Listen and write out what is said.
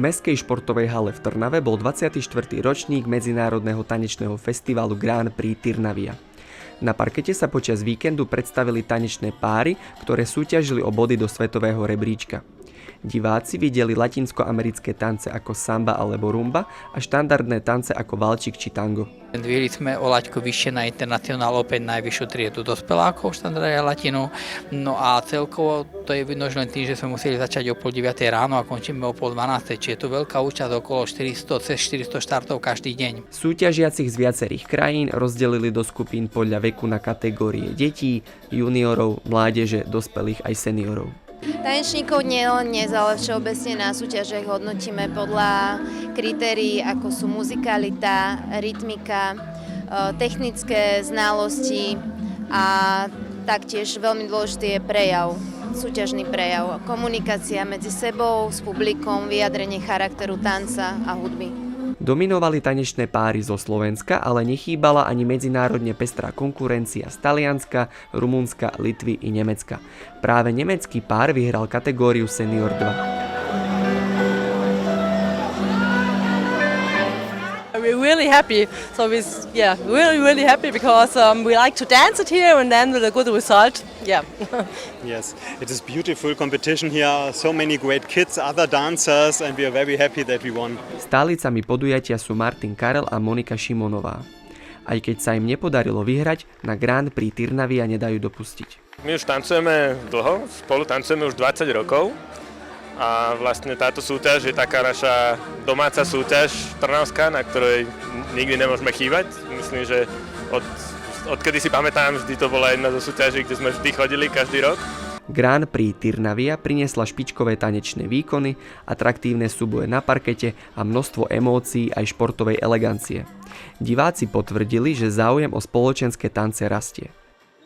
Mestskej športovej hale v Trnave bol 24. ročník medzinárodného tanečného festivalu Grand Prix Tirnavia. Na parkete sa počas víkendu predstavili tanečné páry, ktoré súťažili o body do svetového rebríčka. Diváci videli latinskoamerické tance ako samba alebo rumba a štandardné tance ako valčík či tango. Dvihli sme o laťku vyššie na International Open najvyššiu triedu dospelákov štandardia latinu. No a celkovo to je vidno len tým, že sme museli začať o 8:30 ráno a končíme o 11:30, čiže je tu veľká účasť okolo 400 štartov každý deň. Súťažiacich z viacerých krajín rozdelili do skupín podľa veku na kategórie detí, juniorov, mládeže, dospelých aj seniorov. Tanečníkov nielen dnes, ale všeobecne na súťažiach hodnotíme podľa kritérií, ako sú muzikalita, rytmika, technické znalosti a taktiež veľmi dôležitý je prejav, súťažný prejav, komunikácia medzi sebou, s publikom, vyjadrenie charakteru tanca a hudby. Dominovali tanečné páry zo Slovenska, ale nechýbala ani medzinárodne pestrá konkurencia z Talianska, Rumunska, Litvy i Nemecka. Práve nemecký pár vyhral kategóriu Senior 2. We're really happy. So really happy because we like to dance it here and then with a good result. Yeah. Yes, it is beautiful competition here. So many great kids, other dancers, and we are very happy that we won. Stálicami podujatia sú Martin Karel a Monika Šimonová. Aj keď sa im nepodarilo vyhrať, na Grand Prix Tirnavia nedajú dopustiť. My už tancujeme dlho, spolu tancujeme už 20 rokov. A vlastne táto súťaž je taká naša domáca súťaž trnavská, na ktorej nikdy nemôžeme chýbať. Myslím, že odkedy si pamätám, vždy to bola jedna zo súťaží, kde sme vždy chodili každý rok. Grand Prix Tirnavia priniesla špičkové tanečné výkony, atraktívne súboje na parkete a množstvo emócií aj športovej elegancie. Diváci potvrdili, že záujem o spoločenské tance rastie.